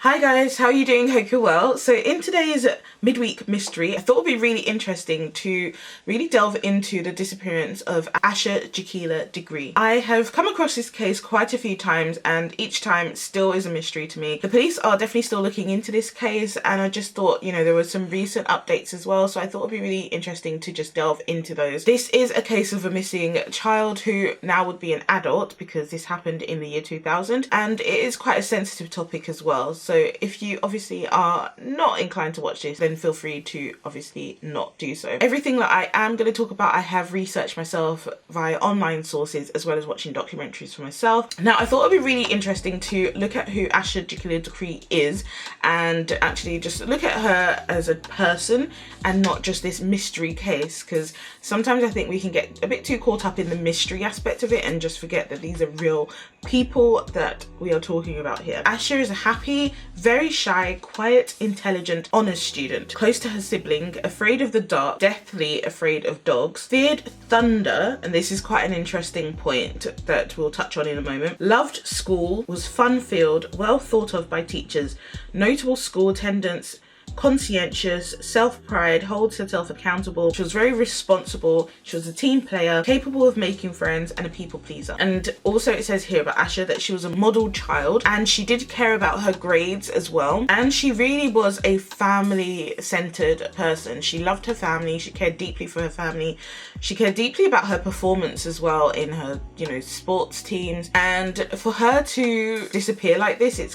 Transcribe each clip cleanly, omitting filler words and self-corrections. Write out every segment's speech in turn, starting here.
Hi guys, how are you doing? Hope you're well. So in today's midweek mystery, I thought it would be really interesting to really delve into the disappearance of Asha Jaquilla Degree. I have come across this case quite a few times and each time it still is a mystery to me. The police are definitely still looking into this case and I just thought, you know, there were some recent updates as well, so I thought it would be really interesting to just delve into those. This is a case of a missing child who now would be an adult because this happened in the year 2000 and it is quite a sensitive topic as well. So if you obviously are not inclined to watch this, then feel free to obviously not do so. Everything that I am going to talk about, I have researched myself via online sources as well as watching documentaries for myself. Now, I thought it would be really interesting to look at who Asha Jaquilla Degree is and actually just look at her as a person and not just this mystery case, because sometimes I think we can get a bit too caught up in the mystery aspect of it and just forget that these are real people that we are talking about here. Asha is a happy, very shy, quiet, intelligent, honest student, close to her sibling, afraid of the dark, deathly afraid of dogs, feared thunder, and this is quite an interesting point that we'll touch on in a moment, loved school, was fun-filled, well thought of by teachers, notable school attendance, conscientious, self-pride, holds herself accountable. She was very responsible. She was a team player, capable of making friends and a people pleaser. And also it says here about Asha that she was a model child and she did care about her grades as well. And she really was a family-centered person. She loved her family. She cared deeply for her family. She cared deeply about her performance as well in her, you know, sports teams. And for her to disappear like this, it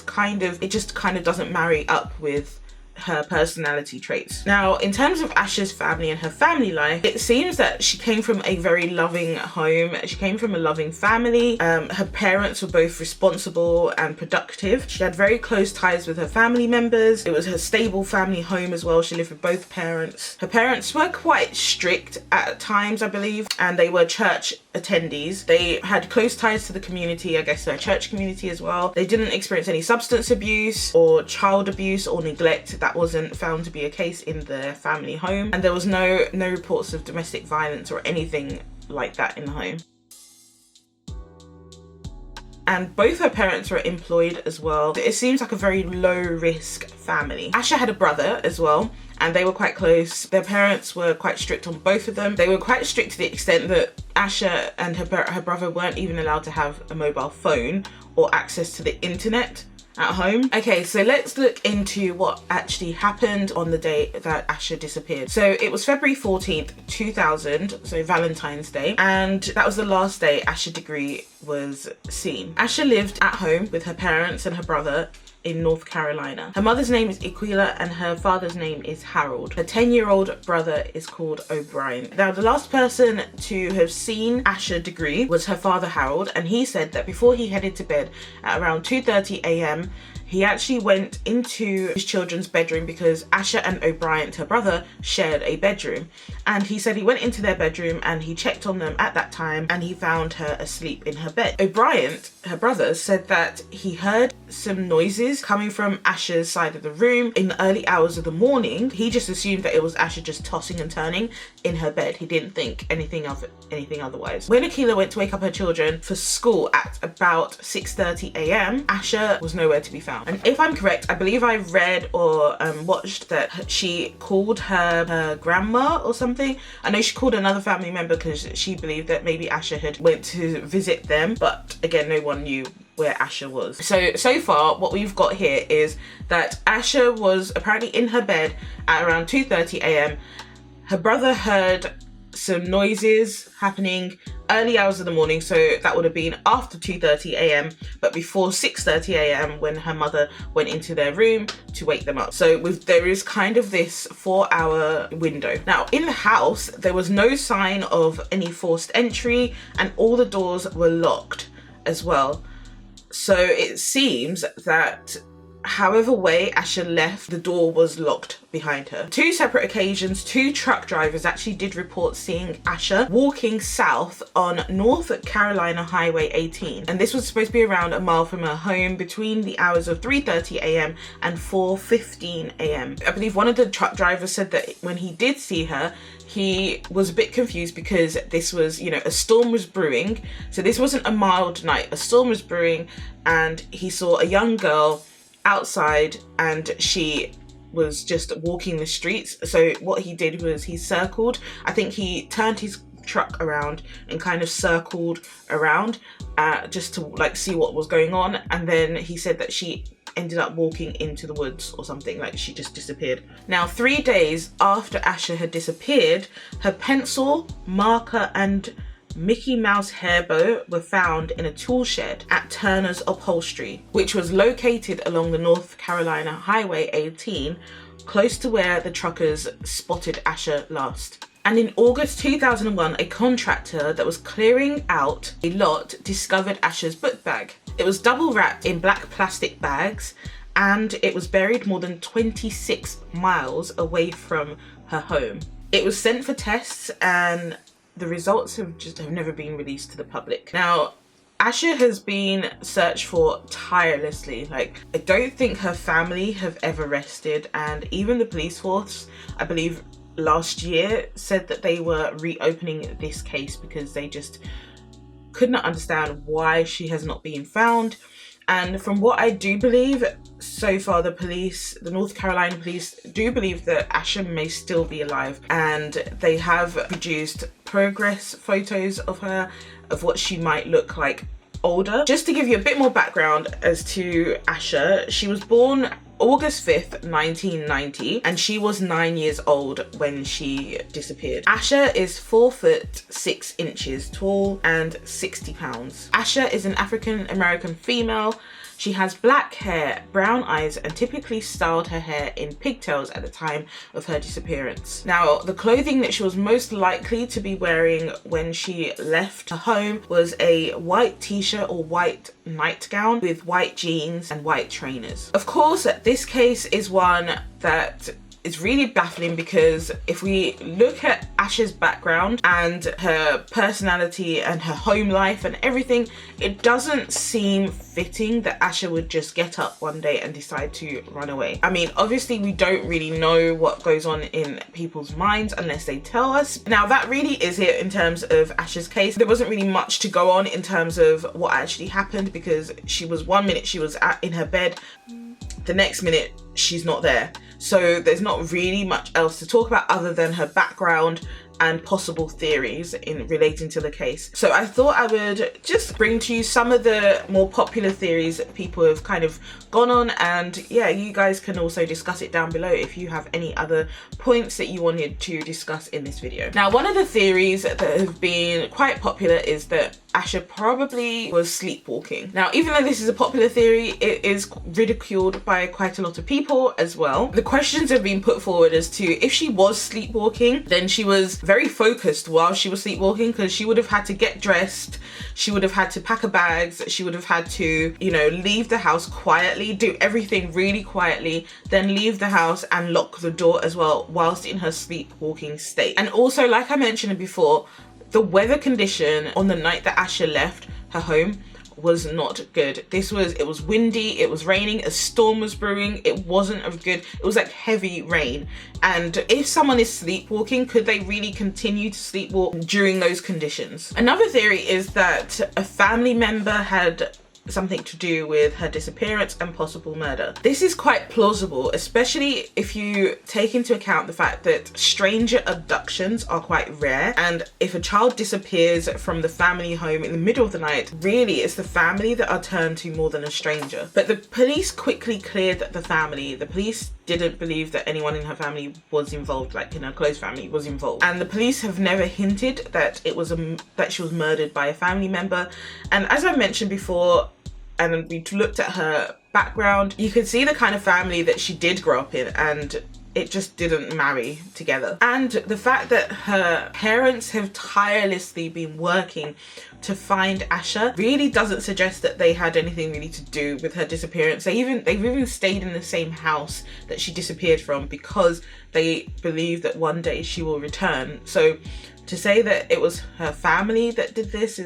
just kind of doesn't marry up with her personality traits. Now, in terms of Asha's family and her family life, it seems that she came from a very loving home. She came from a loving family. Her parents were both responsible and productive. She had very close ties with her family members. It was her stable family home as well. She lived with both parents. Her parents were quite strict at times, I believe, and they were church attendees. They had close ties to the community, I guess their church community as well. They didn't experience any substance abuse or child abuse or neglect. That wasn't found to be a case in their family home, and there was no reports of domestic violence or anything like that in the home. And both her parents were employed as well. It seems like a very low risk family. Asha had a brother as well, and they were quite close. Their parents were quite strict on both of them. They were quite strict to the extent that Asha and her brother weren't even allowed to have a mobile phone or access to the internet at home. Okay, so let's look into what actually happened on the day that Asha disappeared. So it was February 14th, 2000, so Valentine's Day, and that was the last day Asha Degree was seen. Asha lived at home with her parents and her brother in North Carolina. Her mother's name is Iquilla and her father's name is Harold. Her 10-year-old brother is called O'Brien. Now, the last person to have seen Asha Degree was her father Harold, and he said that before he headed to bed at around 2:30 a.m. he actually went into his children's bedroom because Asha and O'Brien, her brother, shared a bedroom. And he said he went into their bedroom and he checked on them at that time and he found her asleep in her bed. O'Brien, her brother, said that he heard some noises coming from Asha's side of the room in the early hours of the morning. He just assumed that it was Asha just tossing and turning in her bed. He didn't think anything otherwise. When Iquilla went to wake up her children for school at about 6:30 a.m, Asha was nowhere to be found. And if I'm correct, I believe I read or watched that she called her grandma or something. I know she called another family member because she believed that maybe Asha had went to visit them, but again, no one knew where Asha was. So far, what we've got here is that Asha was apparently in her bed at around 2:30 a.m. Her brother heard some noises happening early hours of the morning, so that would have been after 2:30 a.m. but before 6:30 a.m. when her mother went into their room to wake them up. So there is kind of this 4-hour window. Now, in the house, there was no sign of any forced entry and all the doors were locked as well. So it seems that however way Asha left, the door was locked behind her. 2 separate occasions, 2 truck drivers actually did report seeing Asha walking south on North Carolina Highway 18. And this was supposed to be around a mile from her home between the hours of 3:30 a.m. and 4:15 a.m. I believe one of the truck drivers said that when he did see her, he was a bit confused because this was, you know, a storm was brewing. So this wasn't a mild night, a storm was brewing, and he saw a young girl outside and she was just walking the streets. So what he did was he circled, I think he turned his truck around and kind of circled around just to like see what was going on, and then he said that she ended up walking into the woods or something, like she just disappeared. Now 3 days after Asha had disappeared, her pencil, marker and Mickey Mouse hair bow were found in a tool shed at Turner's Upholstery, which was located along the North Carolina Highway 18, close to where the truckers spotted Asha last. And in August 2001, a contractor that was clearing out a lot discovered Asha's book bag. It was double wrapped in black plastic bags and it was buried more than 26 miles away from her home. It was sent for tests and the results have never been released to the public. Now, Asha has been searched for tirelessly. Like, I don't think her family have ever rested, and even the police force, I believe last year, said that they were reopening this case because they just could not understand why she has not been found. And from what I do believe, so far the North Carolina police do believe that Asha may still be alive, and they have produced progress photos of her, of what she might look like older. Just to give you a bit more background as to Asha, she was born August 5th, 1990, and she was 9 years old when she disappeared. Asha is 4 foot 6 inches tall and 60 pounds. Asha is an African American female. She has black hair, brown eyes, and typically styled her hair in pigtails at the time of her disappearance. Now, the clothing that she was most likely to be wearing when she left her home was a white t-shirt or white nightgown with white jeans and white trainers. Of course, this case is one that is really baffling because if we look at Asha's background and her personality and her home life and everything, it doesn't seem fitting that Asha would just get up one day and decide to run away. I mean, obviously we don't really know what goes on in people's minds unless they tell us. Now that really is it in terms of Asha's case. There wasn't really much to go on in terms of what actually happened, because she was, one minute she was in her bed, the next minute she's not there. So there's not really much else to talk about other than her background and possible theories in relating to the case. So I thought I would just bring to you some of the more popular theories that people have kind of gone on, and yeah, you guys can also discuss it down below if you have any other points that you wanted to discuss in this video. Now, one of the theories that have been quite popular is that Asha probably was sleepwalking. Now, even though this is a popular theory, it is ridiculed by quite a lot of people as well. The questions have been put forward as to if she was sleepwalking, then she was very focused while she was sleepwalking, because she would have had to get dressed, she would have had to pack her bags, she would have had to, you know, leave the house quietly, do everything really quietly, then leave the house and lock the door as well whilst in her sleepwalking state. And also, like I mentioned before, the weather condition on the night that Asha left her home was not good. It was windy, it was raining, a storm was brewing, it wasn't of good, it was like heavy rain. And if someone is sleepwalking, could they really continue to sleepwalk during those conditions? Another theory is that a family member had something to do with her disappearance and possible murder. This is quite plausible, especially if you take into account the fact that stranger abductions are quite rare, and if a child disappears from the family home in the middle of the night, really it's the family that are turned to more than a stranger. But the police quickly cleared the family. The police didn't believe that anyone in her family was involved, like in her close family was involved, and the police have never hinted that it was that she was murdered by a family member. And as I mentioned before, and we looked at her background, you could see the kind of family that she did grow up in, and it just didn't marry together. And the fact that her parents have tirelessly been working to find Asha really doesn't suggest that they had anything really to do with her disappearance. They've even stayed in the same house that she disappeared from because they believe that one day she will return. So to say that it was her family that did this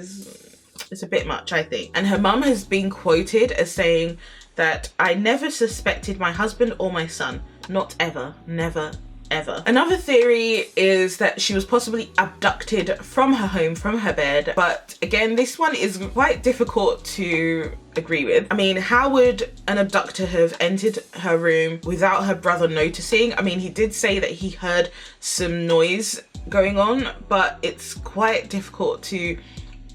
it's a bit much, I think. And her mum has been quoted as saying that, "I never suspected my husband or my son. Not ever. Never, ever. Another theory is that she was possibly abducted from her home, from her bed, but again, this one is quite difficult to agree with. I mean, how would an abductor have entered her room without her brother noticing? I mean, he did say that he heard some noise going on, but it's quite difficult to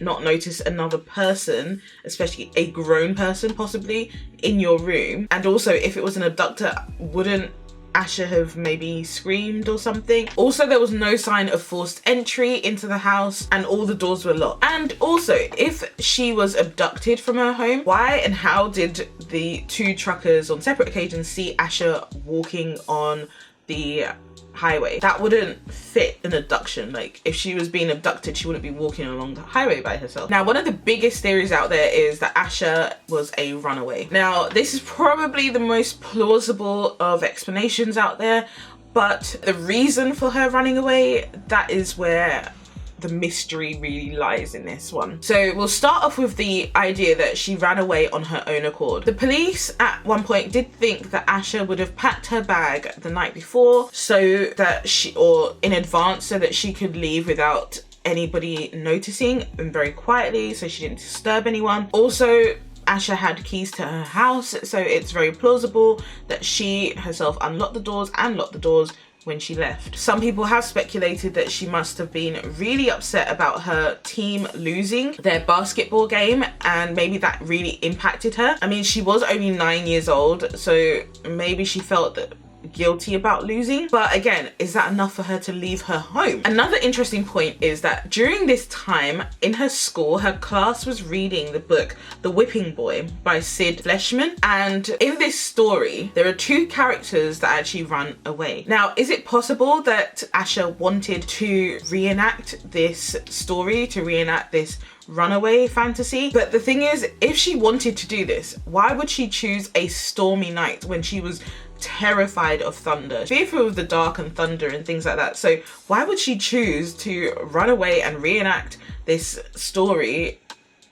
not notice another person, especially a grown person possibly, in your room. And also, if it was an abductor, wouldn't Asha have maybe screamed or something? Also, there was no sign of forced entry into the house and all the doors were locked. And also, if she was abducted from her home, why and how did the two truckers on separate occasions see Asha walking on the highway? That wouldn't fit an abduction. Like, if she was being abducted, she wouldn't be walking along the highway by herself. Now, one of the biggest theories out there is that Asha was a runaway. Now, this is probably the most plausible of explanations out there, but the reason for her running away, that is where the mystery really lies in this one. So we'll start off with the idea that she ran away on her own accord. The police at one point did think that Asha would have packed her bag the night before so that or in advance, so that she could leave without anybody noticing and very quietly, so she didn't disturb anyone. Also, Asha had keys to her house, so it's very plausible that she herself unlocked the doors and locked the doors when she left. Some people have speculated that she must have been really upset about her team losing their basketball game, and maybe that really impacted her. I mean, she was only 9 years old, so maybe she felt that guilty about losing, but again, is that enough for her to leave her home? Another interesting point is that during this time in her school, her class was reading the book The Whipping Boy by Sid Fleshman, and in this story there are two characters that actually run away. Now, is it possible that Asha wanted to reenact this story, to reenact this runaway fantasy? But the thing is, if she wanted to do this, why would she choose a stormy night when she was terrified of thunder, fearful of the dark and thunder and things like that? So why would she choose to run away and reenact this story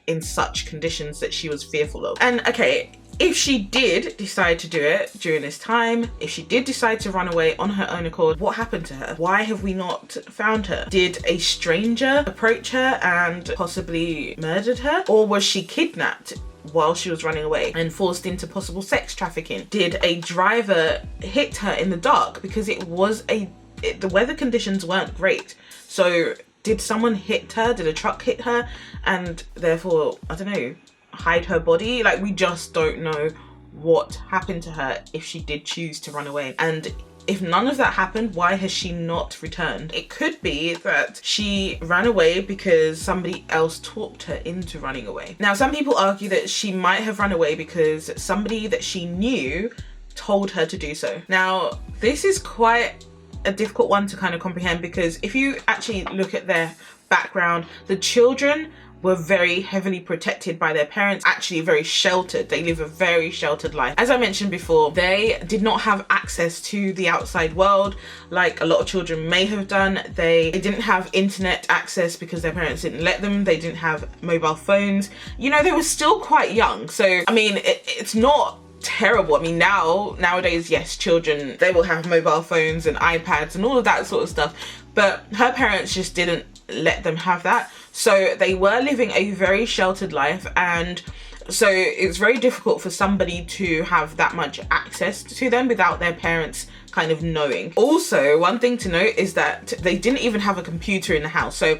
in such conditions that she was fearful of? And okay, if she did decide to do it during this time, if she did decide to run away on her own accord, what happened to her? Why have we not found her? Did a stranger approach her and possibly murdered her? Or was she kidnapped while she was running away and forced into possible sex trafficking? Did a driver hit her in the dark? Because the weather conditions weren't great. So did someone hit her? Did a truck hit her and therefore, I don't know, hide her body? Like, we just don't know what happened to her if she did choose to run away. And if none of that happened, why has she not returned? It could be that she ran away because somebody else talked her into running away. Now, some people argue that she might have run away because somebody that she knew told her to do so. Now, this is quite a difficult one to kind of comprehend, because if you actually look at their background, the children were very heavily protected by their parents, actually very sheltered. They live a very sheltered life. As I mentioned before, they did not have access to the outside world like a lot of children may have done. They didn't have internet access because their parents didn't let them. They didn't have mobile phones. You know, they were still quite young. So, I mean, it's not terrible. I mean, nowadays, yes, children, they will have mobile phones and iPads and all of that sort of stuff. But her parents just didn't let them have that. So they were living a very sheltered life, and so it's very difficult for somebody to have that much access to them without their parents kind of knowing. Also, one thing to note is that they didn't even have a computer in the house. So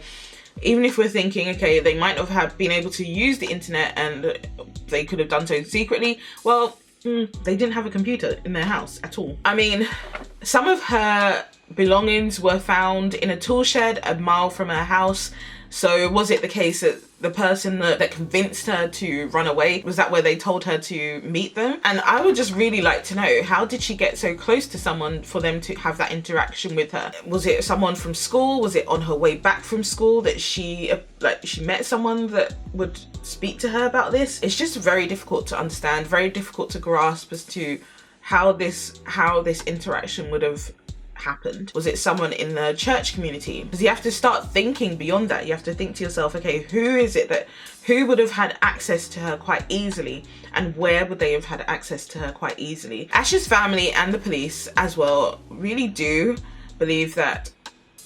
even if we're thinking, okay, they might have been able to use the internet and they could have done so secretly, well, they didn't have a computer in their house at all. I mean, some of her belongings were found in a tool shed a mile from her house. So was it the case that the person that convinced her to run away, was that where they told her to meet them? And I would just really like to know, how did she get so close to someone for them to have that interaction with her? Was it someone from school? Was it on her way back from school that she met someone that would speak to her about this? It's just very difficult to understand, very difficult to grasp as to how this interaction would have happened? Was it someone in the church community? Because you have to start thinking beyond that. You have to think to yourself, okay, who would have had access to her quite easily, and where would they have had access to her quite easily? Asha's family and the police as well really do believe that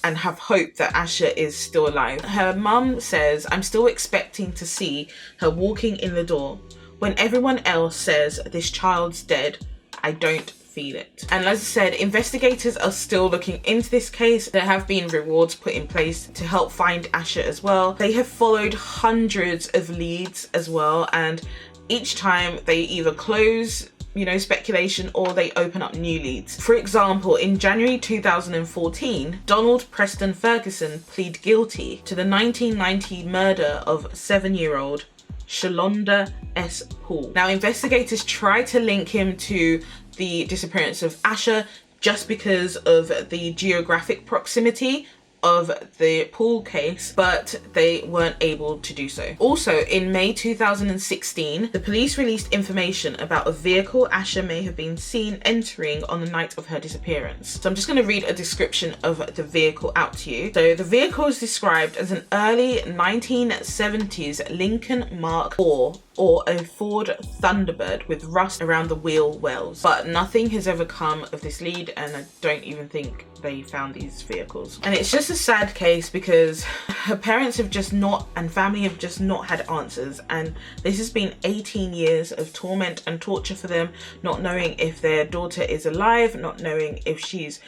and have hope that Asha is still alive. Her mum says, "I'm still expecting to see her walking in the door. When everyone else says this child's dead, I don't feel it." And as I said, investigators are still looking into this case. There have been rewards put in place to help find Asha as well. They have followed hundreds of leads as well, and each time they either close, you know, speculation, or they open up new leads. For example, in January 2014, Donald Preston Ferguson pleaded guilty to the 1990 murder of 7-year-old Shalonda S. Poole. Now, investigators tried to link him to the disappearance of Asha just because of the geographic proximity of the Poole case, but they weren't able to do so. Also, in May 2016, the police released information about a vehicle Asha may have been seen entering on the night of her disappearance. So I'm just going to read a description of the vehicle out to you. So the vehicle is described as an early 1970s Lincoln Mark IV or a Ford Thunderbird with rust around the wheel wells, but nothing has ever come of this lead, and I don't even think they found these vehicles. And it's just a sad case because her parents have just not, and family have just not had answers, and this has been 18 years of torment and torture for them, not knowing if their daughter is alive, not knowing if she's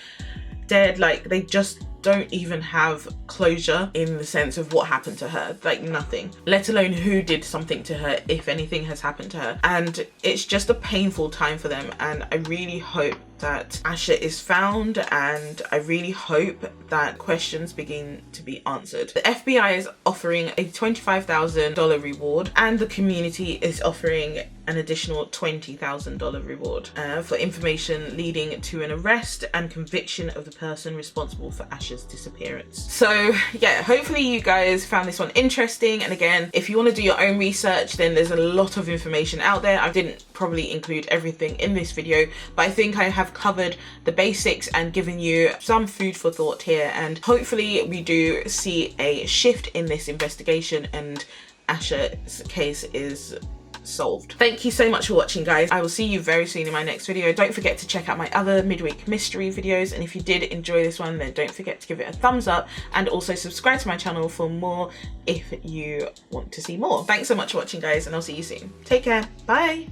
dead. Like, they just don't even have closure in the sense of what happened to her, like nothing, let alone who did something to her, if anything has happened to her. And it's just a painful time for them, and I really hope that Asha is found, and I really hope that questions begin to be answered. The FBI is offering a $25,000 reward, and the community is offering an additional $20,000 reward for information leading to an arrest and conviction of the person responsible for Asha's disappearance. So yeah, hopefully you guys found this one interesting, and again, if you want to do your own research, then there's a lot of information out there. I didn't probably include everything in this video, but I think I have covered the basics and given you some food for thought here, and hopefully we do see a shift in this investigation and Asha's case is solved. Thank you so much for watching, guys. I will see you very soon in my next video. Don't forget to check out my other midweek mystery videos, and if you did enjoy this one, then don't forget to give it a thumbs up, and also subscribe to my channel for more if you want to see more. Thanks so much for watching, guys, and I'll see you soon. Take care. Bye.